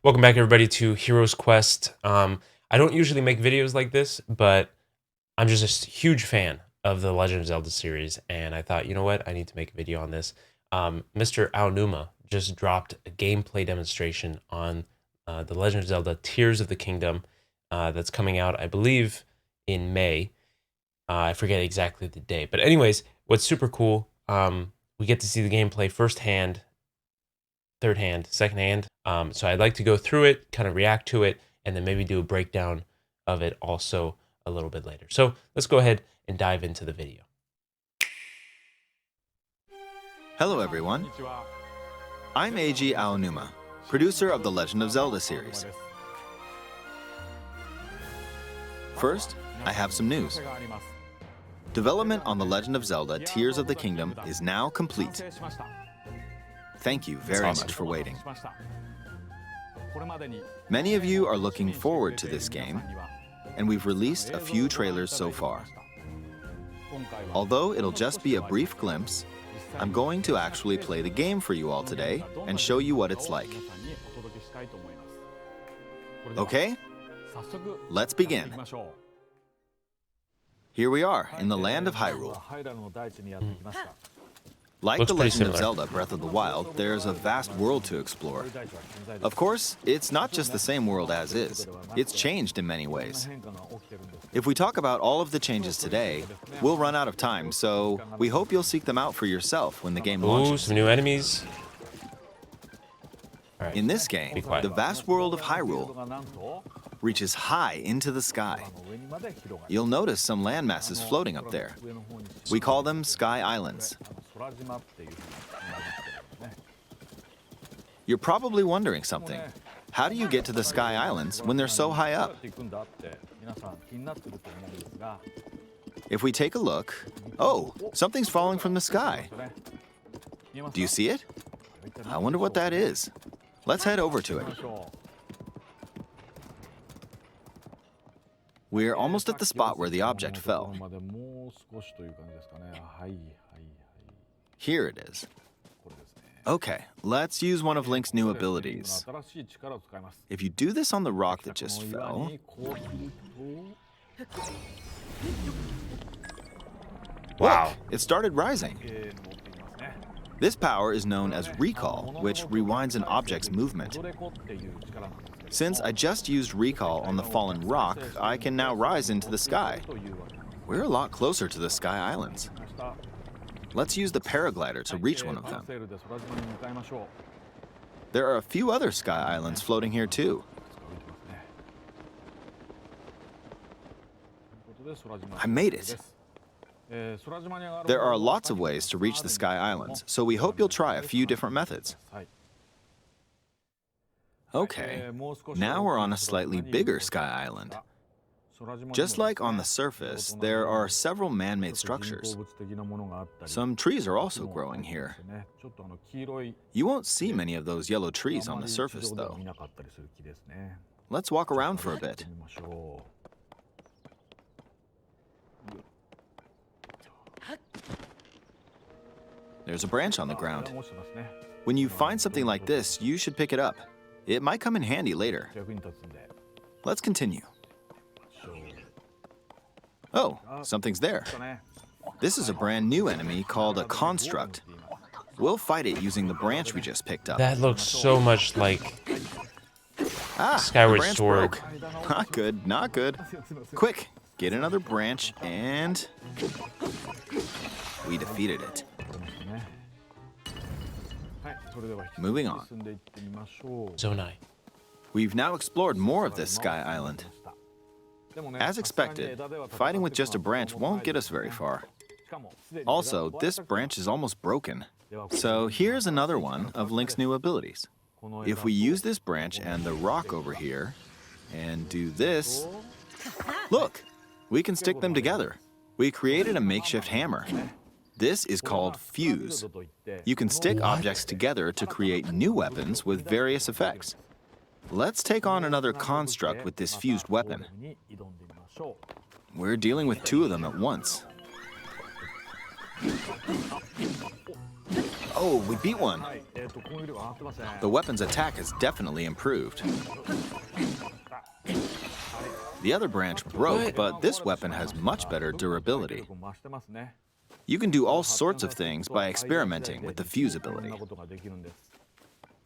Welcome back, everybody, to Heroes Quest. I don't usually make videos like this, but I'm just a huge fan of the Legend of Zelda series, and I thought, you know what, I need to make a video on this. Mr. Aonuma just dropped a gameplay demonstration on the Legend of Zelda Tears of the Kingdom that's coming out, I believe, in May. I forget exactly the day. But anyways, what's super cool, we get to see the gameplay firsthand, third hand, second hand. So I'd like to go through it, kind of react to it, and then maybe do a breakdown of it also a little bit later. So let's go ahead and dive into the video. Hello everyone, I'm Eiji Aonuma, producer of the Legend of Zelda series. First, I have some news. Development on The Legend of Zelda Tears of the Kingdom is now complete. Thank you very much for waiting. Many of you are looking forward to this game, and we've released a few trailers so far. Although it'll just be a brief glimpse, I'm going to actually play the game for you all today and show you what it's like. Okay, let's begin. Here we are in the land of Hyrule. Like Looks The pretty Legend of similar. Zelda Breath of the Wild, there's a vast world to explore. Of course, it's not just the same world as is. It's changed in many ways. If we talk about all of the changes today, we'll run out of time, so we hope you'll seek them out for yourself when the game Ooh, launches. some new enemies. All right. In this game, Be quiet. the vast world of Hyrule reaches high into the sky. You'll notice some landmasses floating up there. We call them Sky Islands. You're probably wondering something. How do you get to the Sky Islands when they're so high up? If we take a look, oh, something's falling from the sky. Do you see it? I wonder what that is. Let's head over to it. We're almost at the spot where the object fell. Here it is. Okay, let's use one of Link's new abilities. If you do this on the rock that just fell... Wow. Look, it started rising. This power is known as Recall, which rewinds an object's movement. Since I just used Recall on the fallen rock, I can now rise into the sky. We're a lot closer to the Sky Islands. Let's use the paraglider to reach one of them. There are a few other Sky Islands floating here too. I made it. There are lots of ways to reach the Sky Islands, so we hope you'll try a few different methods. Okay, now we're on a slightly bigger Sky Island. Just like on the surface, there are several man-made structures. Some trees are also growing here. You won't see many of those yellow trees on the surface, though. Let's walk around for a bit. There's a branch on the ground. When you find something like this, you should pick it up. It might come in handy later. Let's continue. Oh, something's there. This is a brand new enemy called a construct. We'll fight it using the branch we just picked up. That looks so much like Ah, Skyward the branch Sword. broke. Not good, not good. Quick, get another branch and... we defeated it. Moving on. Zonai. We've now explored more of this Sky Island. As expected, fighting with just a branch won't get us very far. Also, this branch is almost broken. So here's another one of Link's new abilities. If we use this branch and the rock over here, and do this, look, we can stick them together. We created a makeshift hammer. This is called Fuse. You can stick objects together to create new weapons with various effects. Let's take on another construct with this fused weapon. We're dealing with two of them at once. Oh, we beat one. The weapon's attack has definitely improved. The other branch broke, but this weapon has much better durability. You can do all sorts of things by experimenting with the fuse ability.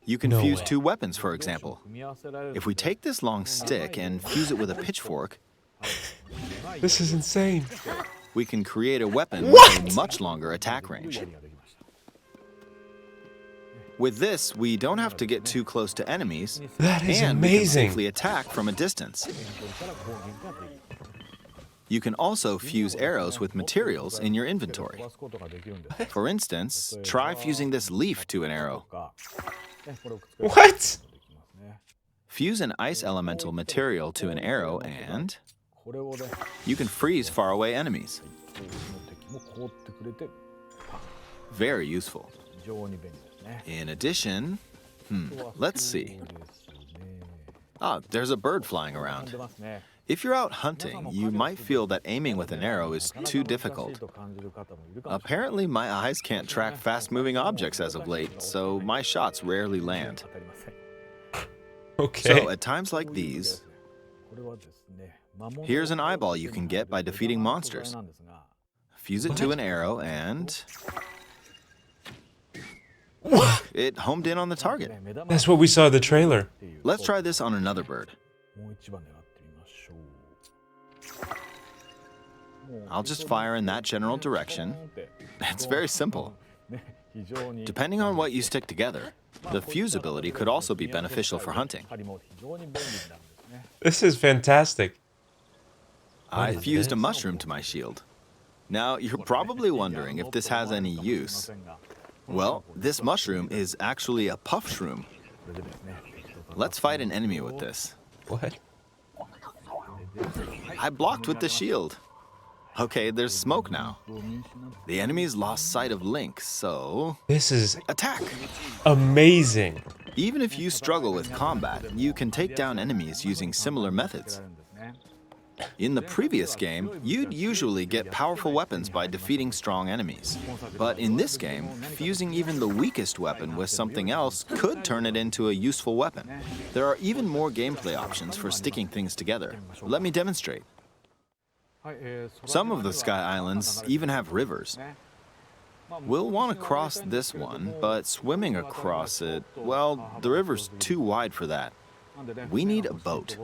You can No fuse way. 2 weapons, for example. If we take this long stick and fuse it with a pitchfork, This is insane. we can create a weapon What? with a much longer attack range. With this, we don't have to get too close to enemies, That is and we can amazing. safely attack from a distance. You can also fuse arrows with materials in your inventory. For instance, try fusing this leaf to an arrow. What? Fuse an ice elemental material to an arrow and you can freeze faraway enemies. Very useful. In addition, let's see. Ah, there's a bird flying around. If you're out hunting, you might feel that aiming with an arrow is too difficult. Apparently, my eyes can't track fast-moving objects as of late, so my shots rarely land. Okay. So at times like these, here's an eyeball you can get by defeating monsters. Fuse it to an arrow and it homed in on the target. That's what we saw in the trailer. Let's try this on another bird. I'll just fire in that general direction. It's very simple. Depending on what you stick together, the fuse ability could also be beneficial for hunting. This is fantastic. I is fused a this? mushroom to my shield. Now, you're probably wondering if this has any use. Well, this mushroom is actually a puff shroom. Let's fight an enemy with this. What? I blocked with the shield. Okay, there's smoke now. The enemy's lost sight of Link, so This is attack! amazing. Even if you struggle with combat, you can take down enemies using similar methods. In the previous game, you'd usually get powerful weapons by defeating strong enemies. But in this game, fusing even the weakest weapon with something else could turn it into a useful weapon. There are even more gameplay options for sticking things together. Let me demonstrate. Some of the Sky Islands even have rivers. We'll want to cross this one, but swimming across it, well, the river's too wide for that. We need a boat.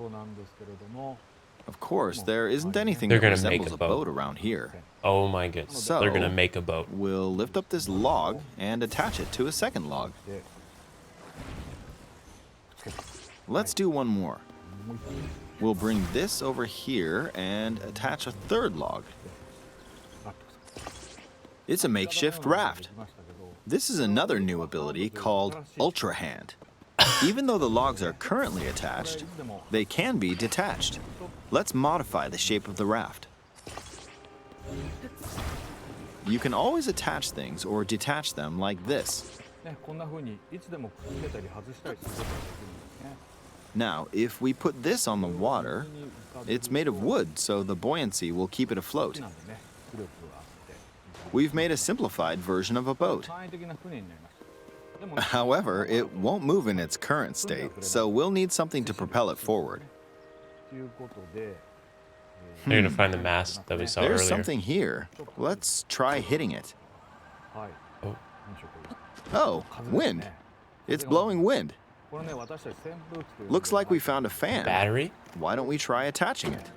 Of course, there isn't anything They're that gonna make resembles a a boat. boat around here. Oh my goodness. So- They're gonna make a boat. We'll lift up this log and attach it to a second log. Let's do one more. We'll bring this over here and attach a third log. It's a makeshift raft. This is another new ability called Ultra Hand. Even though the logs are currently attached, they can be detached. Let's modify the shape of the raft. You can always attach things or detach them like this. Now, if we put this on the water, it's made of wood, so the buoyancy will keep it afloat. We've made a simplified version of a boat. However, it won't move in its current state, so we'll need something to propel it forward. They're gonna find the mast that we saw There's earlier. something here. Let's try hitting it. Oh. Oh, wind. It's blowing wind. Looks like we found a fan. Battery? Why don't we try attaching it?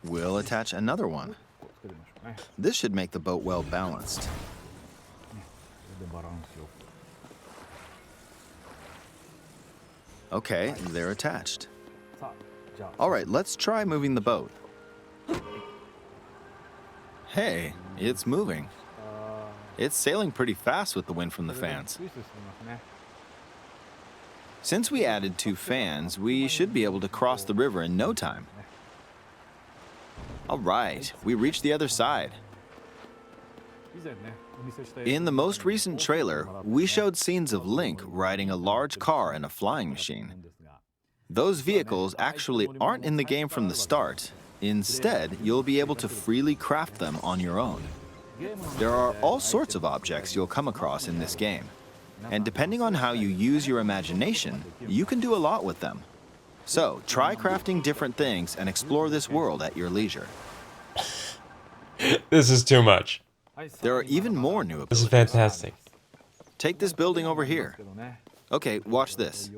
We'll attach another one. This should make the boat well balanced. Okay, they're attached. All right, let's try moving the boat. Hey, it's moving. It's sailing pretty fast with the wind from the fans. Since we added 2 fans, we should be able to cross the river in no time. All right, we reached the other side. In the most recent trailer, we showed scenes of Link riding a large car and a flying machine. Those vehicles actually aren't in the game from the start. Instead, you'll be able to freely craft them on your own. There are all sorts of objects you'll come across in this game. And depending on how you use your imagination, you can do a lot with them. So, try crafting different things and explore this world at your leisure. This is too much. There are even more new This is abilities. fantastic. Take this building over here. Okay, watch this.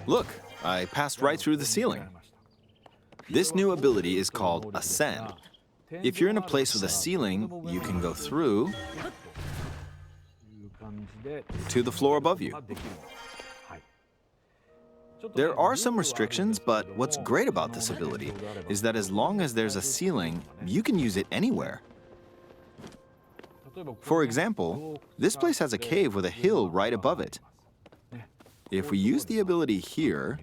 Look, I passed right through the ceiling. This new ability is called Ascend. If you're in a place with a ceiling, you can go through to the floor above you. There are some restrictions, but what's great about this ability is that as long as there's a ceiling, you can use it anywhere. For example, this place has a cave with a hill right above it. If we use the ability here,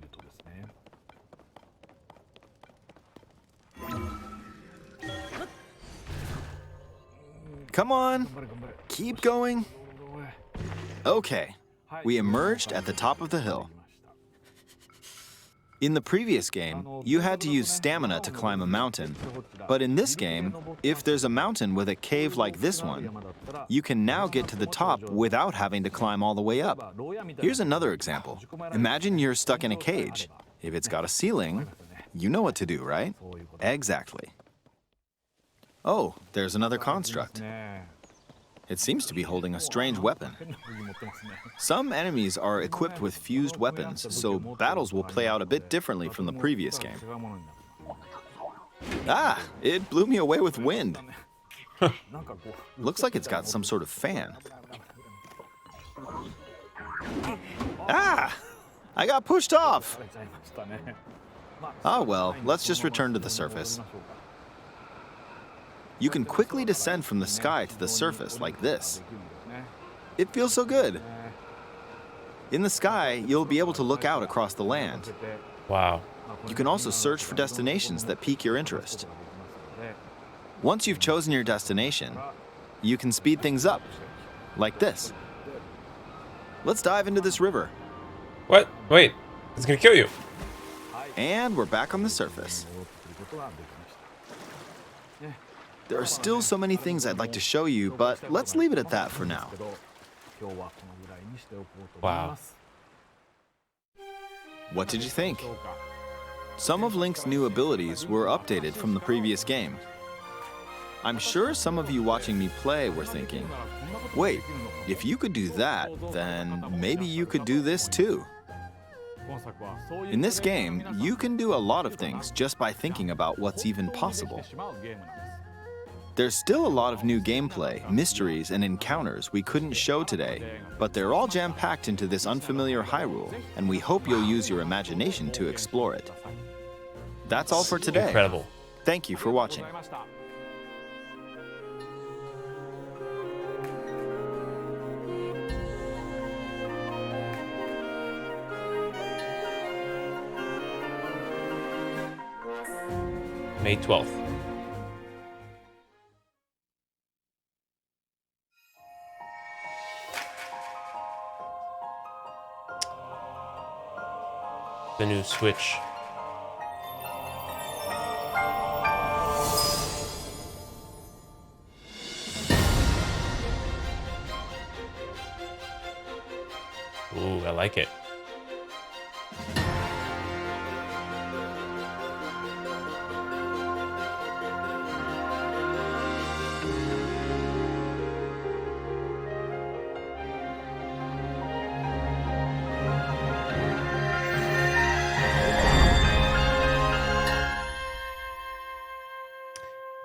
come on, keep going. Okay, we emerged at the top of the hill. In the previous game, you had to use stamina to climb a mountain. But in this game, if there's a mountain with a cave like this one, you can now get to the top without having to climb all the way up. Here's another example. Imagine you're stuck in a cage. If it's got a ceiling, you know what to do, right? Exactly. Oh, there's another construct. It seems to be holding a strange weapon. Some enemies are equipped with fused weapons, so battles will play out a bit differently from the previous game. Ah, it blew me away with wind. Looks like it's got some sort of fan. Ah, I got pushed off. Ah, well, let's just return to the surface. You can quickly descend from the sky to the surface like this. It feels so good. In the sky, you'll be able to look out across the land. Wow. You can also search for destinations that pique your interest. Once you've chosen your destination, you can speed things up, like this. Let's dive into this river. What? Wait, it's gonna kill you. And we're back on the surface. There are still so many things I'd like to show you, but let's leave it at that for now. Wow. What did you think? Some of Link's new abilities were updated from the previous game. I'm sure some of you watching me play were thinking, wait, if you could do that, then maybe you could do this too. In this game, you can do a lot of things just by thinking about what's even possible. There's still a lot of new gameplay, mysteries, and encounters we couldn't show today, but they're all jam-packed into this unfamiliar Hyrule, and we hope you'll use your imagination to explore it. That's all for today. Incredible. Thank you for watching. May 12th. The new Switch. Ooh, I like it.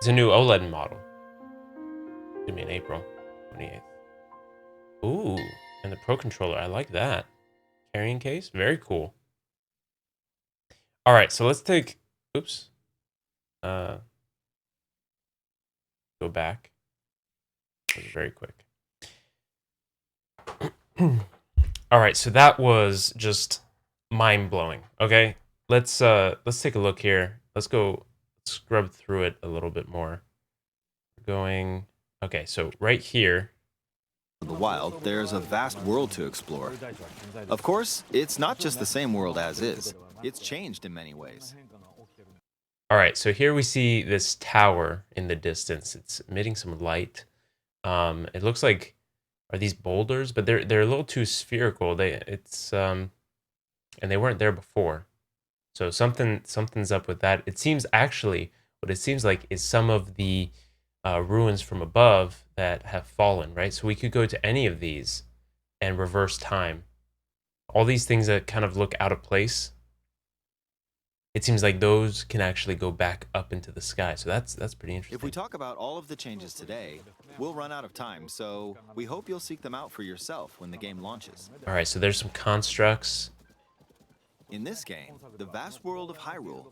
It's a new OLED model. It's gonna be in April 28th. Ooh, and the Pro Controller. I like that. Carrying case. Very cool. All right, so let's take... Oops. Go back. That was very quick. All right, so that was just mind-blowing. Okay, let's take a look here. Let's go scrub through it a little bit more. Going... Okay, so right here, the wild, there's a vast world to explore. Of course, it's not just the same world as is. It's changed in many ways. All right, so here we see this tower in the distance. It's emitting some light. It looks like are these boulders, but they're a little too spherical. And they weren't there before. So something's up with that. It seems actually what it seems like is some of the ruins from above that have fallen, right? So we could go to any of these and reverse time. All these things that kind of look out of place, it seems like those can actually go back up into the sky. So that's pretty interesting. If we talk about all of the changes today, we'll run out of time, so we hope you'll seek them out for yourself when the game launches. All right, so there's some constructs. In this game, the vast world of Hyrule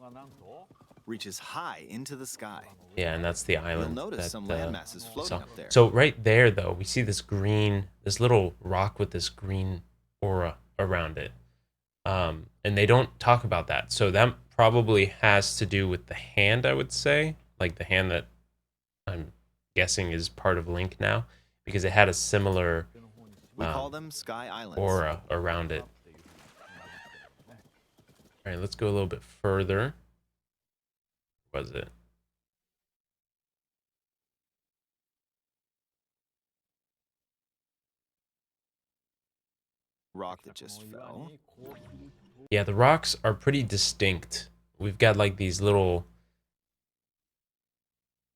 reaches high into the sky. Yeah, and that's the island. You'll notice some land masses floating up there. So right there, though, we see this little rock with this green aura around it. And they don't talk about that. So that probably has to do with the hand, I would say. Like the hand that I'm guessing is part of Link now. Because it had a similar we call them Sky Islands. Aura around it. All right, let's go a little bit further. Where was it? Rock that just fell. Yeah, the rocks are pretty distinct. We've got like these little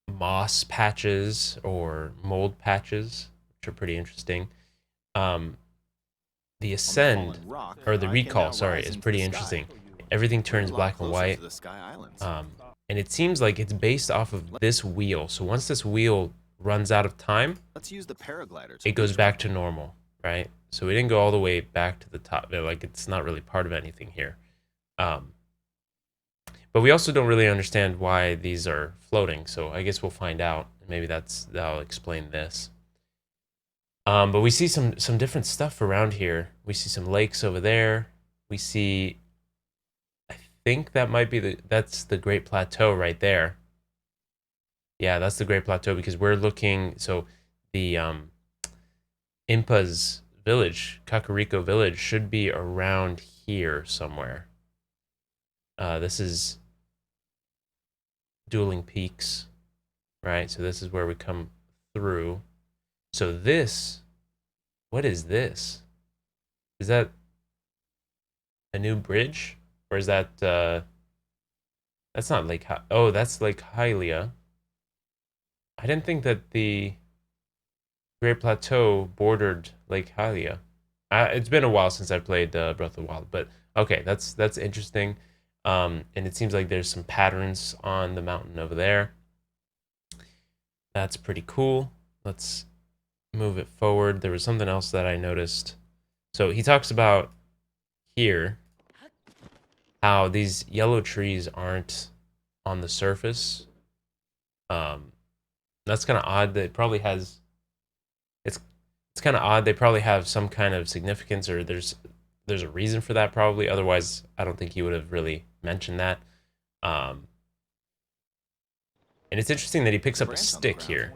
moss patches or mold patches, which are pretty interesting. The ascend or the recall, sorry, is pretty interesting. Everything turns black and white. And it seems like it's based off of this wheel. So once this wheel runs out of time, let's use the paraglider. It goes back to normal, right? So we didn't go all the way back to the top. Like it's not really part of anything here. But we also don't really understand why these are floating. So I guess we'll find out. Maybe that'll explain this. But we see some different stuff around here. We see some lakes over there. We see, I think that might be that's the Great Plateau right there. Yeah, that's the Great Plateau because we're looking, so the Impa's village, Kakariko village, should be around here somewhere. This is Dueling Peaks, right? So this is where we come through. So this, what is this? Is that a new bridge? Or is that, that's not Lake, oh, that's Lake Hylia. I didn't think that the Great Plateau bordered Lake Hylia. It's been a while since I played Breath of the Wild, but okay, that's interesting. And it seems like there's some patterns on the mountain over there. That's pretty cool. Let's move it forward. There was something else that I noticed. So he talks about here how these yellow trees aren't on the surface. That's kind of odd. That probably has. It's kind of odd. They probably have some kind of significance, or there's a reason for that probably. Otherwise, I don't think he would have really mentioned that. And it's interesting that he picks up a stick here.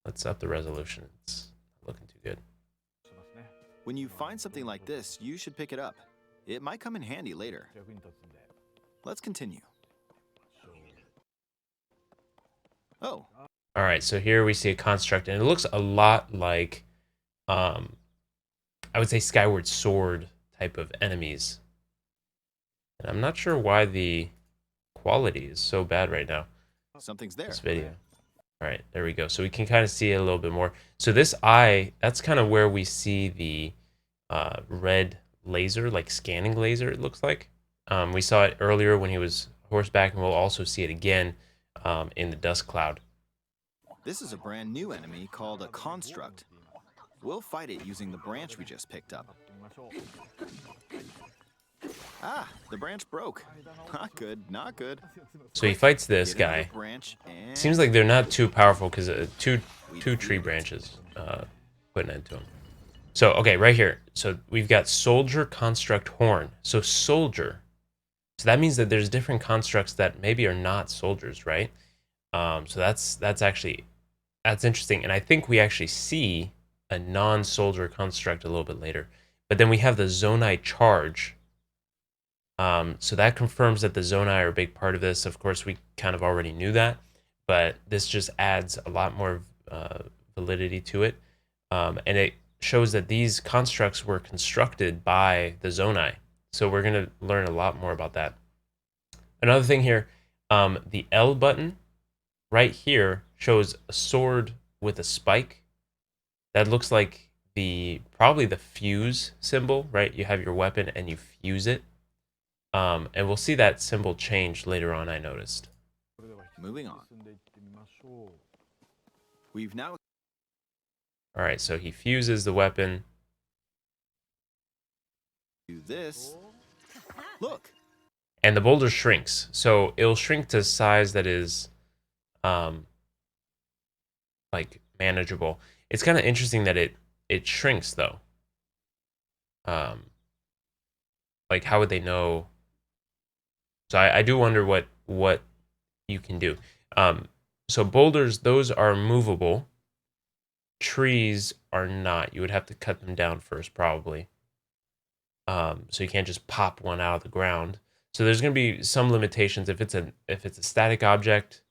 Let's up the resolution. It's not looking too good. When you find something like this, you should pick it up. It might come in handy later. Let's continue. Oh. All right, so here we see a construct, and it looks a lot like, I would say Skyward Sword type of enemies. And I'm not sure why the quality is so bad right now. Something's there. This video. All right, there we go. So we can kind of see it a little bit more. So this eye, that's kind of where we see the red laser, like scanning laser, it looks like. We saw it earlier when he was horseback, and we'll also see it again in the dust cloud. This is a brand new enemy called a construct. We'll fight it using the branch we just picked up. Ah, the branch broke. Not good, not good. So he fights this guy. Seems like they're not too powerful because two tree branches put an end to him. So, okay, right here. So we've got soldier, construct, horn. So soldier. So that means that there's different constructs that maybe are not soldiers, right? So that's interesting. And I think we actually see a non-soldier construct a little bit later. But then we have the Zonai charge. So that confirms that the Zonai are a big part of this. Of course, we kind of already knew that, but this just adds a lot more validity to it. And it shows that these constructs were constructed by the Zonai. So we're going to learn a lot more about that. Another thing here, the L button right here shows a sword with a spike. That looks like probably the fuse symbol, right? You have your weapon and you fuse it. And we'll see that symbol change later on, I noticed. Moving on. We've now... All right, so he fuses the weapon. Do this. Look. And the boulder shrinks. So it'll shrink to a size that is like manageable. It's kind of interesting that it shrinks though. Like how would they know? So I do wonder what you can do. So boulders, those are movable. Trees are not. You would have to cut them down first, probably. So you can't just pop one out of the ground. So there's going to be some limitations. If it's a static object,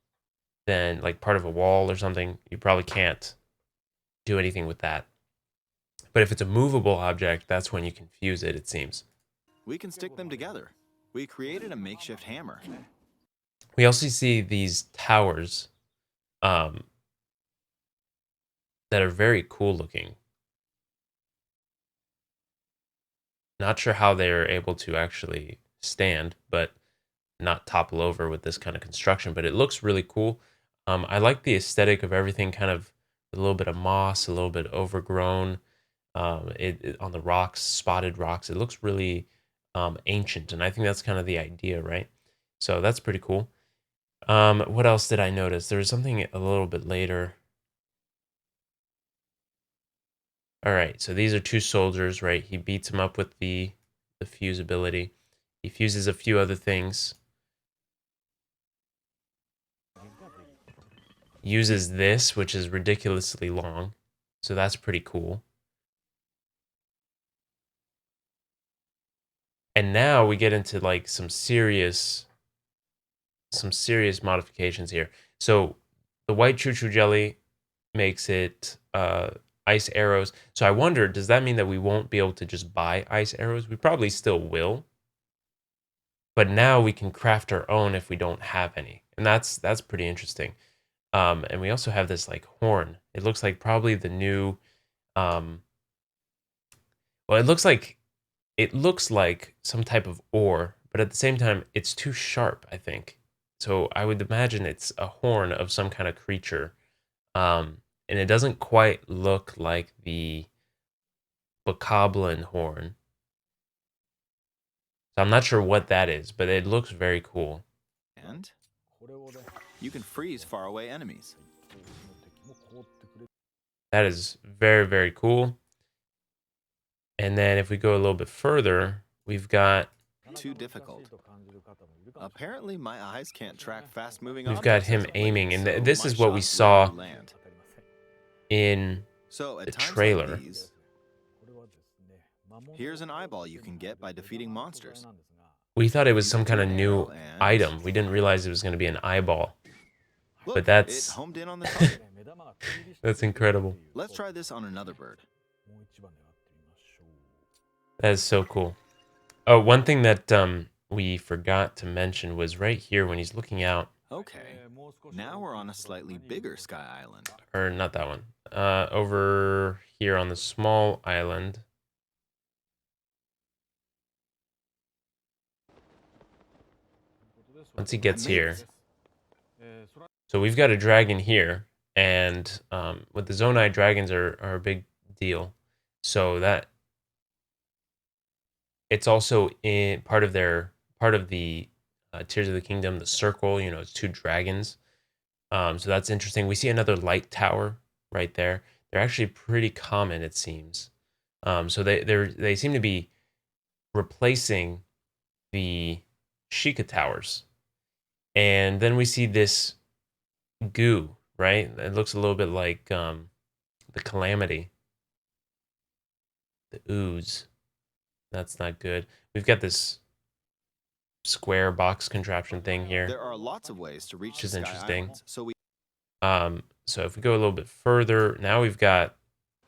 then like part of a wall or something, you probably can't do anything with that. But if it's a movable object, that's when you can fuse it, it seems. We can stick them together. We created a makeshift hammer. We also see these towers that are very cool looking. Not sure how they're able to actually stand, but not topple over with this kind of construction, but it looks really cool. I like the aesthetic of everything, kind of a little bit of moss, a little bit overgrown. It on the rocks, spotted rocks. It looks really ancient, and I think that's kind of the idea, right? So that's pretty cool. What else did I notice? There was something a little bit later. All right, so these are two soldiers, right? He beats him up with the fuse ability. He fuses a few other things. Uses this, which is ridiculously long. So that's pretty cool. And now we get into like some serious modifications here. So the white choo-choo jelly makes it ice arrows. So I wonder, does that mean that we won't be able to just buy ice arrows? We probably still will. But now we can craft our own if we don't have any. And that's pretty interesting. And we also have this like horn. It looks like probably the new well, it looks like some type of ore, but at the same time it's too sharp, I think. So I would imagine it's a horn of some kind of creature. And it doesn't quite look like the bokoblin horn. So I'm not sure what that is, but it looks very cool. And you can freeze faraway enemies. That is very, very cool. And then if we go a little bit further, we've got... Too difficult. Apparently, my eyes can't track fast-moving We've objects. got him as a aiming, blade, and so this my is what we shots saw rarely land. in So, at the times trailer. like these, here's an eyeball you can get by defeating monsters. We thought it was some kind of new And- item. We didn't realize it was going to be an eyeball. Look, But that's- it homed in on the target. That's incredible. Let's try this on another bird. That is so cool. Oh, one thing that we forgot to mention was right here when he's looking out. Okay, now we're on a slightly bigger sky island. Or not that one. Over here on the small island. Once he gets here. So we've got a dragon here. And with the Zonai, dragons are a big deal. So that... It's also in part of the Tears of the Kingdom, the circle, you know, it's two dragons. So that's interesting. We see another light tower right there. They're actually pretty common, it seems. So they seem to be replacing the Sheikah towers. And then we see this goo, right? It looks a little bit like the Calamity. The ooze. That's not good. We've got this square box contraption thing here, There are lots of ways to reach which the is Sky interesting. Islands, so So if we go a little bit further, now we've got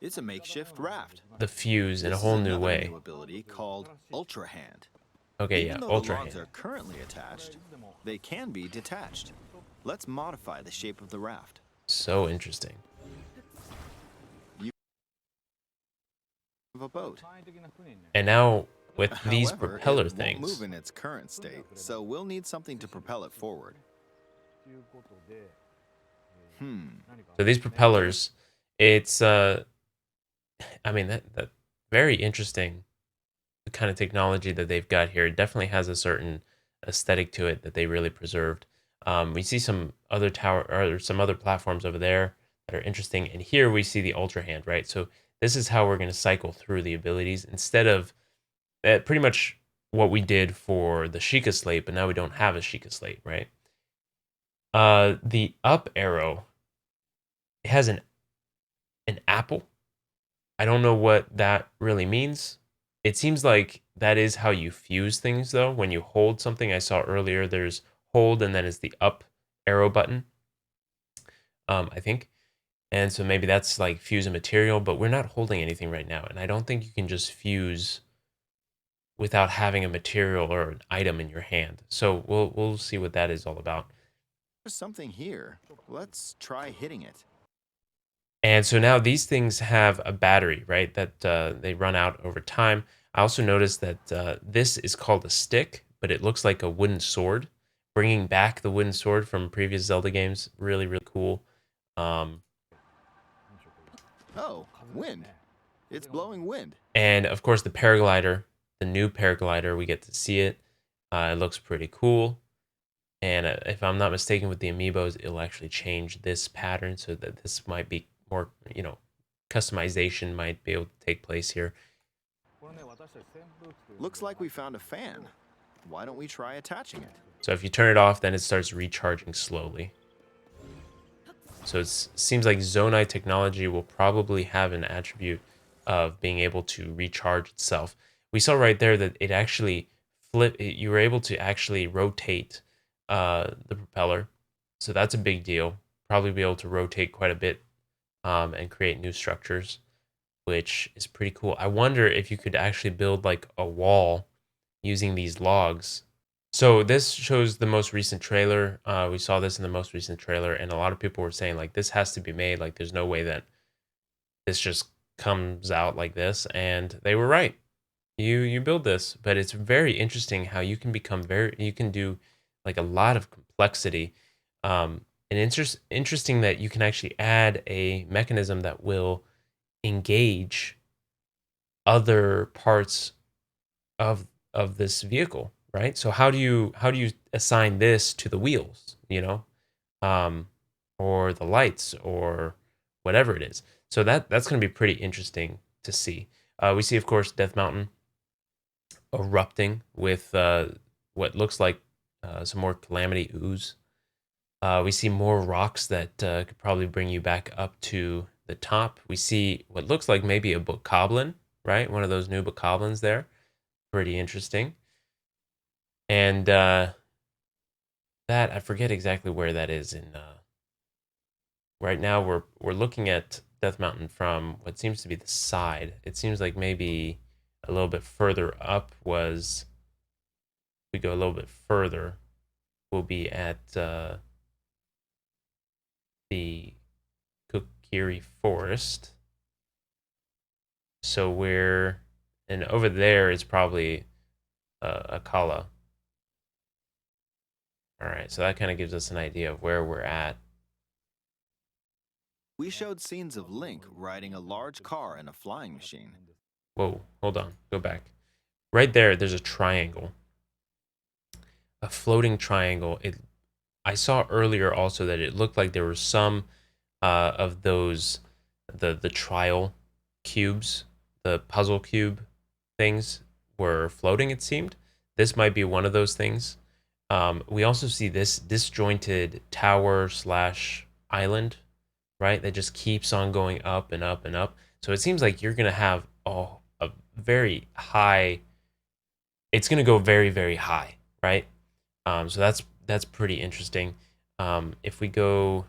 it's a makeshift raft. the fuse in a This is whole new another way. new ability called Ultra Hand. Okay, yeah, Even though the ultra logs hand. are currently attached, they can be detached. Let's modify the shape of the raft. So interesting. You have a boat. And now with these However, it propeller won't move things. in its current state, so we'll need something to propel it forward. So these propellers, it's I mean that very interesting kind of technology that they've got here. It definitely has a certain aesthetic to it that they really preserved. We see some other tower or some other platforms over there that are interesting, and here we see the Ultra Hand, right? So this is how we're going to cycle through the abilities instead of pretty much what we did for the Sheikah Slate, but now we don't have a Sheikah Slate, right? The up arrow, it has an apple. I don't know what that really means. It seems like that is how you fuse things, though. When you hold something, I saw earlier, there's hold and then it's the up arrow button, I think. And so maybe that's like fuse a material, but we're not holding anything right now. And I don't think you can just fuse without having a material or an item in your hand. So we'll see what that is all about. There's something here. Let's try hitting it. And so now these things have a battery, right? That they run out over time. I also noticed that this is called a stick, but it looks like a wooden sword. Bringing back the wooden sword from previous Zelda games, really, really cool. Um, Oh, wind. It's blowing wind. and of course, the paraglider, the new paraglider, we get to see it. It looks pretty cool. And if I'm not mistaken, with the amiibos, it'll actually change this pattern so that this might be more, customization might be able to take place here. Looks like we found a fan. Why don't we try attaching it? So if you turn it off, then it starts recharging slowly. So it seems like Zonai technology will probably have an attribute of being able to recharge itself. We saw right there that it actually you were able to actually rotate the propeller. So that's a big deal. Probably be able to rotate quite a bit and create new structures, which is pretty cool. I wonder if you could actually build like a wall using these logs. So this shows the most recent trailer. We saw this in the most recent trailer, and a lot of people were saying like this has to be made. Like there's no way that this just comes out like this, and they were right. You build this, but it's very interesting how you can you can do like a lot of complexity. And interesting that you can actually add a mechanism that will engage other parts of this vehicle, right? So how do you assign this to the wheels, um, or the lights or whatever it is? So that's going to be pretty interesting to see. We see, of course, Death Mountain erupting with what looks like some more calamity ooze. We see more rocks that could probably bring you back up to the top. We see what looks like maybe a bokoblin, right? One of those new bokoblins there. Pretty interesting. And that I forget exactly where that is in. Right now we're looking at Death Mountain from what seems to be the side. It seems like maybe a little bit further up was. If we go a little bit further, we'll be at the Kokiri Forest. So and over there is probably Akala. All right, so that kind of gives us an idea of where we're at. We showed scenes of Link riding a large car and a flying machine. Whoa, hold on, go back. Right there, there's a triangle, a floating triangle. I saw earlier also that it looked like there were some of those the trial cubes, the puzzle cube things were floating. It seemed this might be one of those things. We also see this disjointed tower slash island, right? That just keeps on going up and up and up. So it seems like you're gonna have a very high. It's going to go very, very high, right? So that's pretty interesting. If we go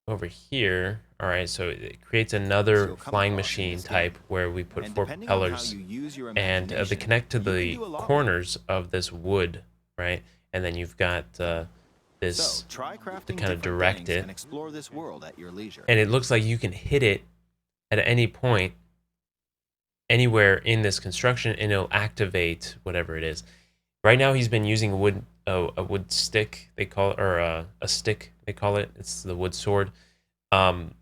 over here, all right, so it creates another You'll come flying across in machine this game. type where we put And 4 depending on how propellers, you use your and they imagination, connect to you can the do a lot with it. corners of this wood, right? And then you've got So, this try to crafting kind of different direct things it, and explore this world at your leisure. and it looks like you can hit it at any point anywhere in this construction, and it'll activate whatever it is. Right now, he's been using a wood stick, they call it, or a stick, they call it. It's the wood sword. Um,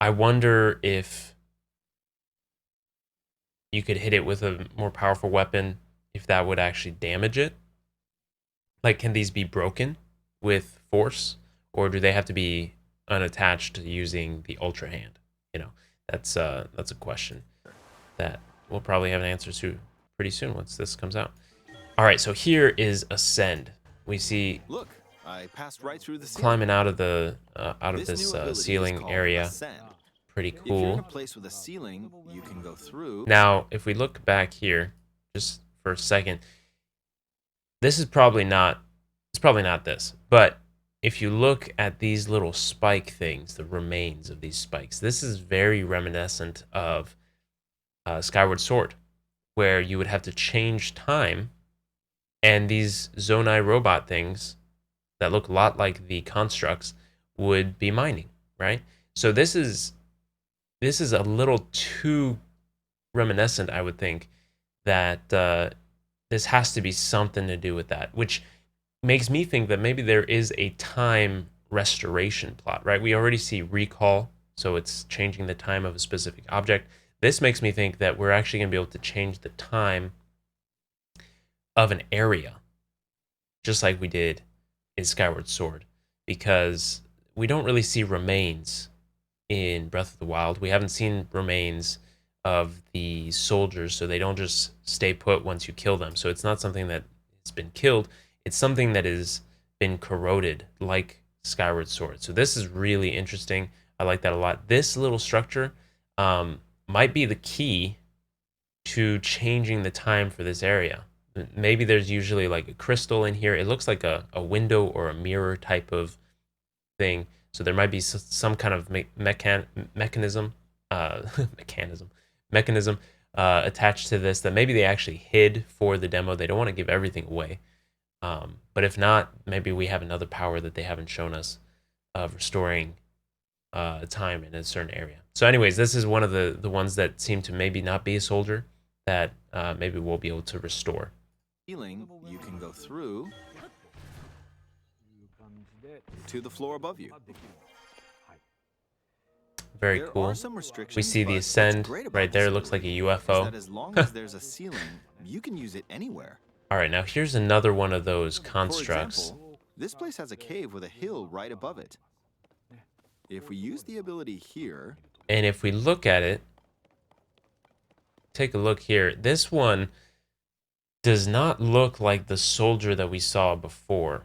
I wonder if you could hit it with a more powerful weapon, if that would actually damage it. Like, can these be broken with force, or do they have to be unattached using the ultra hand? You know, that's a question that we'll probably have an answer to pretty soon once this comes out. All right, so here is Ascend. We see Look, I passed right through the ceiling. climbing out of This this new ability is ceiling called area. Ascend. Pretty If you're in a cool. place with a ceiling, you can go through. Now, if we look back here, just for a second, this is probably not. It's probably not this, but if you look at these little spike things, the remains of these spikes, this is very reminiscent of Skyward Sword, where you would have to change time, and these Zonai robot things that look a lot like the constructs would be mining, right? So this is a little too reminiscent, I would think, that this has to be something to do with that, which makes me think that maybe there is a time restoration plot, right? We already see recall, so it's changing the time of a specific object. This makes me think that we're actually going to be able to change the time of an area, just like we did in Skyward Sword, because we don't really see remains in Breath of the Wild. We haven't seen remains of the soldiers, so they don't just stay put once you kill them. So it's not something that has been killed. It's something that has been corroded, like Skyward Sword. So this is really interesting. I like that a lot. This little structure might be the key to changing the time for this area. Maybe there's usually like a crystal in here. It looks like a window or a mirror type of thing. So there might be some kind of mechanism, mechanism, mechanism attached to this that maybe they actually hid for the demo. They don't want to give everything away. But if not, maybe we have another power that they haven't shown us of restoring time in a certain area. So anyways, this is one of the ones that seem to maybe not be a soldier that maybe we'll be able to restore. Ceiling, you can go through to the floor above you. Very There cool. are some restrictions, We see the but what's Ascend great about right there. this It looks like a ability is UFO. that as long as there's a ceiling, you can use it anywhere. All right, now here's another one of those For constructs. example, this place has a cave with a hill right above it. If we use the ability here, And if we look at it, take a look here. This one does not look like the soldier that we saw before.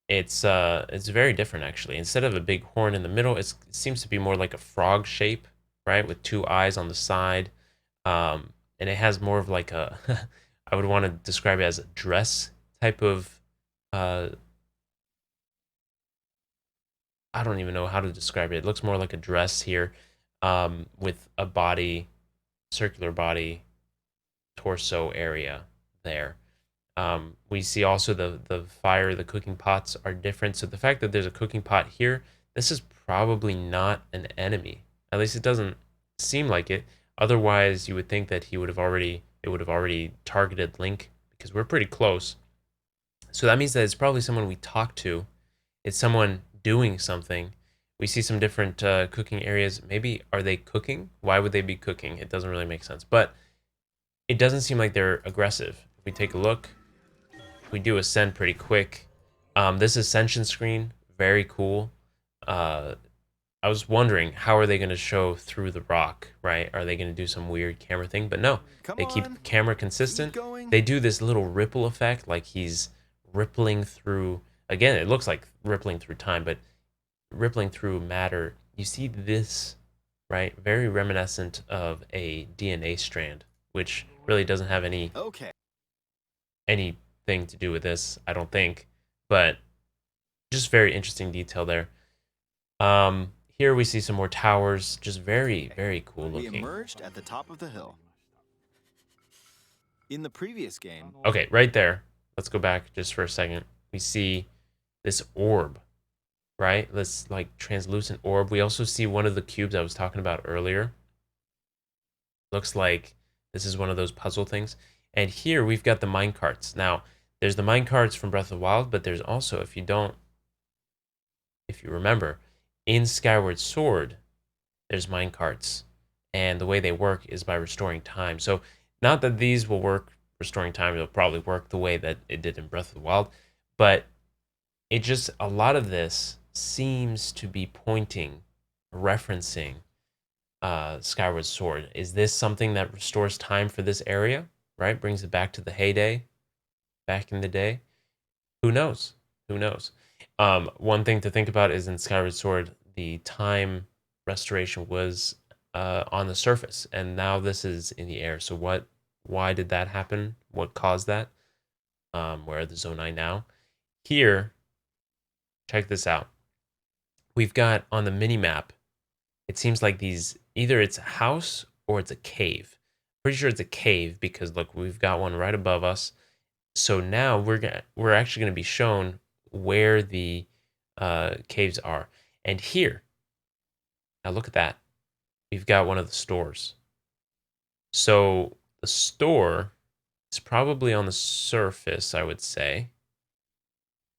It's very different actually. Instead of a big horn in the middle, it seems to be more like a frog shape, right, with two eyes on the side. And it has more of like a I would want to describe it as a dress type of uh I don't even know how to describe it. It looks more like a dress here, with a body, circular body, torso area there. We see also the fire, the cooking pots are different. So the fact that there's a cooking pot here, this is probably not an enemy. At least it doesn't seem like it. Otherwise, you would think that it would have already targeted Link because we're pretty close. So that means that it's probably someone we talked to. It's someone doing something. We see some different cooking areas. Maybe are they cooking? Why would they be cooking? It doesn't really make sense. But it doesn't seem like they're aggressive. If we take a look, we do ascend pretty quick. This ascension screen, very cool. I was wondering, how are they going to show through the rock, right? Are they going to do some weird camera thing? But no, come they keep on, the camera keep consistent. going. They do this little ripple effect, like he's rippling through. Again, it looks like rippling through time, but rippling through matter. You see this right? Very reminiscent of a DNA strand, which really doesn't have Okay. anything to do with this, I don't think, but just very interesting detail there. Here we see some more towers, just very, very cool We looking. emerged at the top of the hill. In the previous game, Okay, right there. Let's go back just for a second. We see this orb, right? This like translucent orb. We also see one of the cubes I was talking about earlier. Looks like this is one of those puzzle things. And here we've got the mine carts. Now, there's the mine carts from Breath of the Wild, but there's also, if you remember, in Skyward Sword, there's mine carts. And the way they work is by restoring time. So, not that these will work restoring time, it'll probably work the way that it did in Breath of the Wild, but it just, a lot of this seems to be pointing, referencing Skyward Sword. Is this something that restores time for this area? Right, brings it back to the heyday, back in the day. Who knows? Who knows? One thing to think about is in Skyward Sword, the time restoration was on the surface, and now this is in the air. So what? Why did that happen? What caused that? Where are the Zonai now? Here, check this out. We've got on the mini map. It seems like these either it's a house or it's a cave. Pretty sure it's a cave because look, we've got one right above us. So now we're actually going to be shown where the caves are. And here, now look at that. We've got one of the stores. So the store is probably on the surface, I would say.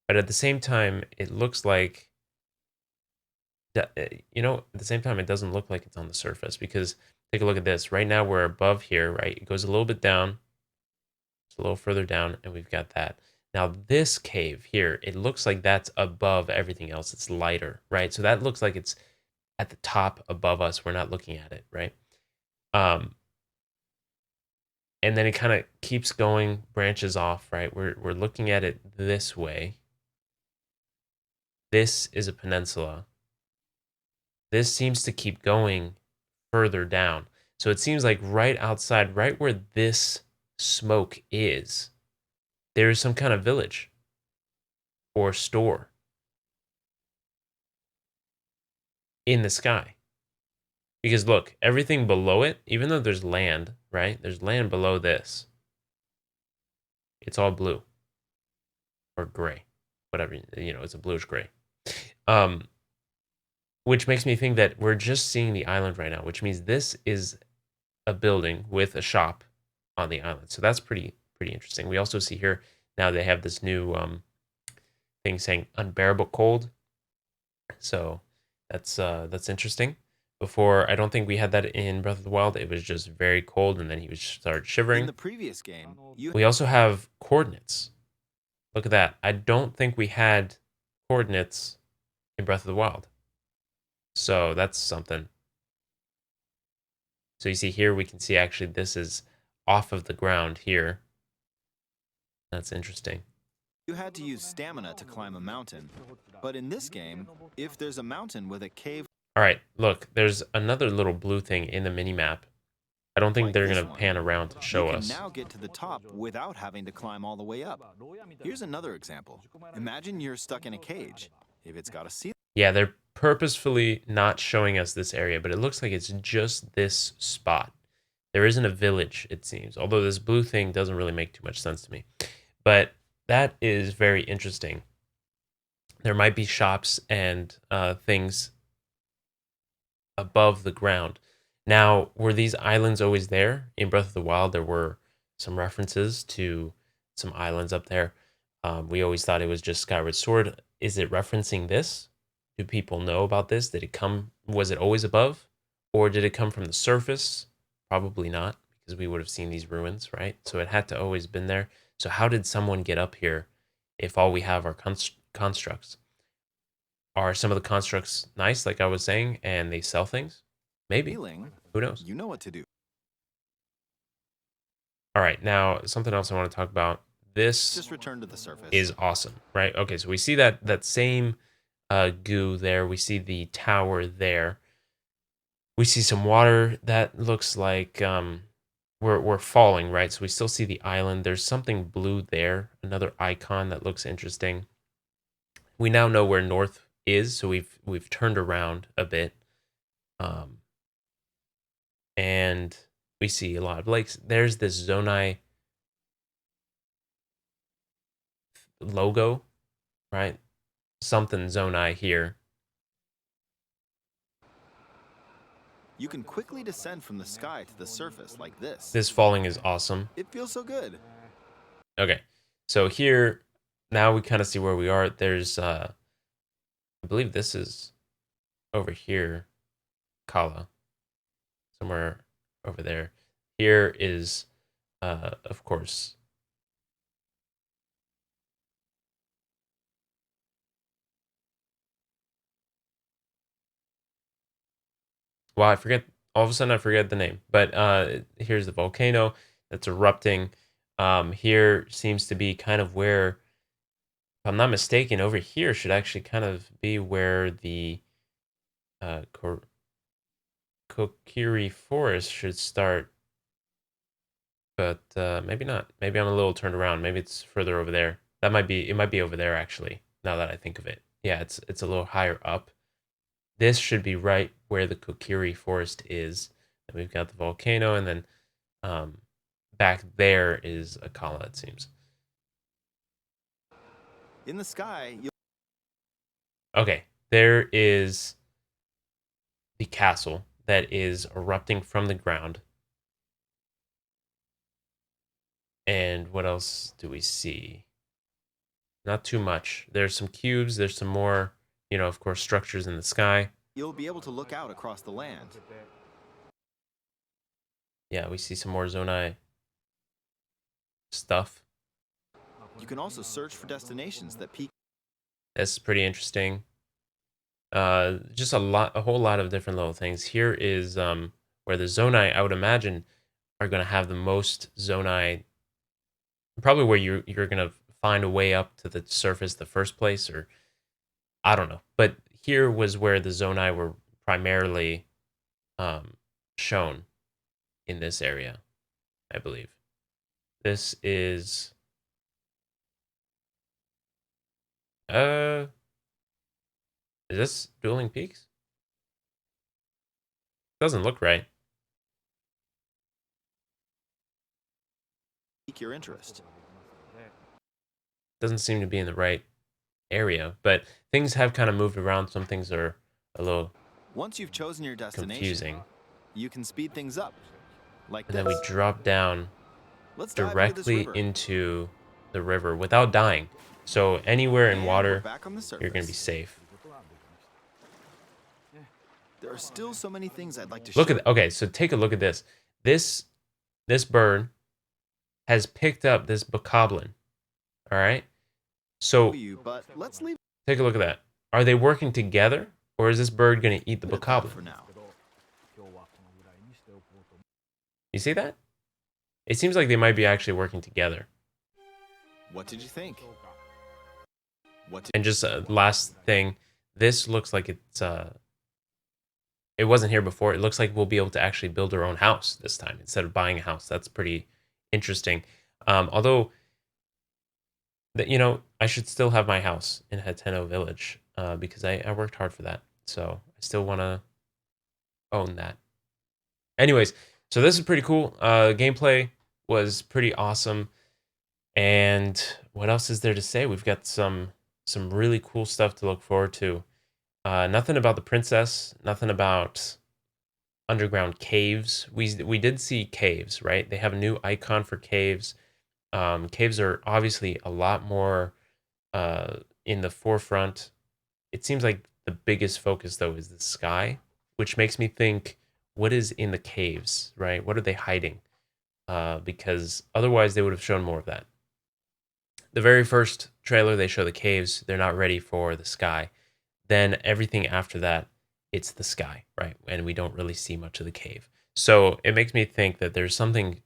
But at the same time, it looks like at the same time, it doesn't look like it's on the surface because take a look at this. Right now, we're above here, right? It goes a little bit down, it's a little further down, and we've got that. Now, this cave here, it looks like that's above everything else. It's lighter, right? So that looks like it's at the top above us. We're not looking at it, right? Um, and then it kind of keeps going, branches off, right? We're looking at it this way. This is a peninsula. This seems to keep going further down. So it seems like right outside, right where this smoke is, there's some kind of village or store in the sky. Because look, everything below it, even though there's land, right? There's land below this. It's all blue or gray, whatever, it's a bluish gray. Um, which makes me think that we're just seeing the island right now, which means this is a building with a shop on the island. So that's pretty interesting. We also see here now they have this new thing saying unbearable cold. So that's interesting. Before, I don't think we had that in Breath of the Wild. It was just very cold, and then he would start in shivering. the previous game, you We also have coordinates. Look at that. I don't think we had coordinates in Breath of the Wild. So that's something. So you see here, we can see actually this is off of the ground here. That's interesting. had to use stamina to climb a mountain. But in this game, if there's a mountain with a cave All right, look, there's another little blue thing in the mini map. I don't think like they're this going to one, pan around to you show can us. now get to the top without having to climb all the way up. Here's another example. Imagine you're stuck in a cage. If it's got a ceiling, Yeah, they're purposefully not showing us this area, but it looks like it's just this spot. There isn't a village, it seems, although this blue thing doesn't really make too much sense to me. But that is very interesting. There might be shops and things above the ground. Now, were these islands always there? In Breath of the Wild, there were some references to some islands up there. We always thought it was just Skyward Sword. Is it referencing this? Do people know about this? Was it always above? Or did it come from the surface? Probably not, because we would have seen these ruins, right? So it had to always been there. So how did someone get up here if all we have are constructs? Are some of the constructs nice, like I was saying, and they sell things? Maybe. Who knows? you know what to do. All right, now something else I want to talk about. This Just return to the surface. is awesome, right? Okay, so we see that same goo there. We see the tower there. We see some water that looks like we're falling, right? So we still see the island. There's something blue there, another icon that looks interesting. We now know where north is, so we've turned around a bit. Um, and we see a lot of lakes. There's this Zonai logo, right? Something Zonai here. You can quickly descend from the sky to the surface like this. This falling is awesome. It feels so good. Okay. So here now we kind of see where we are. There's I believe this is over here, Kala. Somewhere over there. Here is of course. Well, I forget all of a sudden I forget the name. But here's the volcano that's erupting. Here seems to be kind of where, if I'm not mistaken, over here should actually kind of be where the uh, Kokiri Forest should start, but maybe not. Maybe I'm a little turned around. Maybe it's further over there. That might be. It might be over there actually. Now that I think of it, yeah, it's a little higher up. This should be right where the Kokiri Forest is. And we've got the volcano, and then um, back there is Akala. It seems. In the sky, you'll Okay, there is the castle that is erupting from the ground. And what else do we see? Not too much. There's some cubes. There's some more, of course, structures in the sky. be able to look out across the land. Yeah, we see some more Zonai stuff. You can also search for destinations that peak. That's pretty interesting. Just a whole lot of different little things. Here is where the Zonai, I would imagine, are going to have the most Zonai. Probably where you're going to find a way up to the surface the first place, or I don't know. But here was where the Zonai were primarily shown in this area, I believe. This is uh is this Dueling Peaks? Doesn't look right. Pique your interest. Doesn't seem to be in the right area, but things have kind of moved around. Some things are a little Once you've chosen your destination, confusing. you can speed things up. Like And then we this. drop down Let's dive into this directly river. into the river without dying. So anywhere in And water, we're back on the surface. you're going to be safe. There are still so many things I'd like to Look show. at okay, so take a look at this. This bird has picked up this bokoblin. All right? So you, but let's leave take a look at that. Are they working together, or is this bird going to eat the it at that bokoblin? for now. You see that? It seems like they might be actually working together. What did you think? And just last thing, this looks like it wasn't here before. It looks like we'll be able to actually build our own house this time instead of buying a house. That's pretty interesting. Although, I should still have my house in Hateno Village because I worked hard for that. So I still want to own that. Anyways, so this is pretty cool. Gameplay was pretty awesome. And what else is there to say? We've got some really cool stuff to look forward to. Nothing about the princess. Nothing about underground caves. We did see caves, right? They have a new icon for caves. Caves are obviously a lot more in the forefront. It seems like the biggest focus though is the sky, which makes me think, what is in the caves, right? What are they hiding? Because otherwise they would have shown more of that. The very first trailer, they show the caves. They're not ready for the sky. Then everything after that, it's the sky, right? And we don't really see much of the cave. So it makes me think that there's something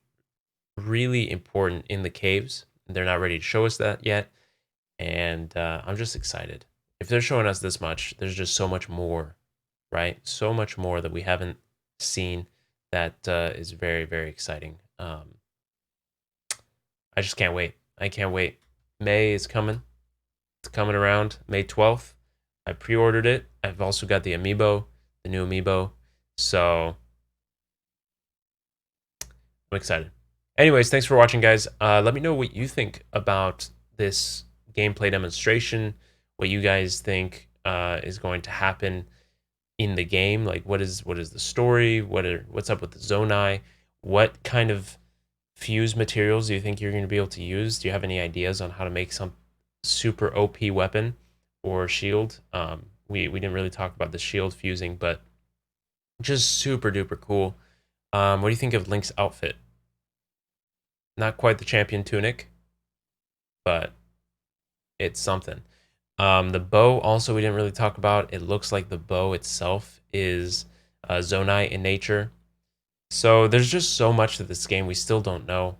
really important in the caves. They're not ready to show us that yet. And I'm just excited. If they're showing us this much, there's just so much more, right? So much more that we haven't scene that is very, very exciting. I just can't wait. I can't wait. May is coming. It's coming around May 12th. I pre-ordered it. I've also got the amiibo, the new amiibo. So I'm excited. Anyways, thanks for watching, guys. Let me know what you think about this gameplay demonstration, what you guys think is going to happen in the game. Like, what is the story? What's up with the Zonai? What kind of fuse materials do you think you're going to be able to use? Do you have any ideas on how to make some super OP weapon or shield? We didn't really talk about the shield fusing, but just super duper cool. What do you think of Link's outfit? Not quite the champion tunic, but it's something. The bow also we didn't really talk about. It looks like the bow itself is Zonai in nature. So there's just so much to this game we still don't know,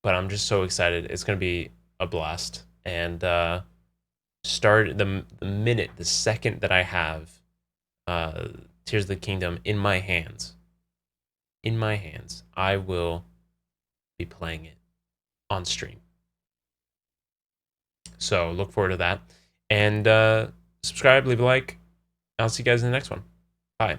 but I'm just so excited. It's gonna be a blast. And start the minute, the second that I have Tears of the Kingdom in my hands, I will be playing it on stream. So look forward to that. And subscribe, leave a like. I'll see you guys in the next one. Bye.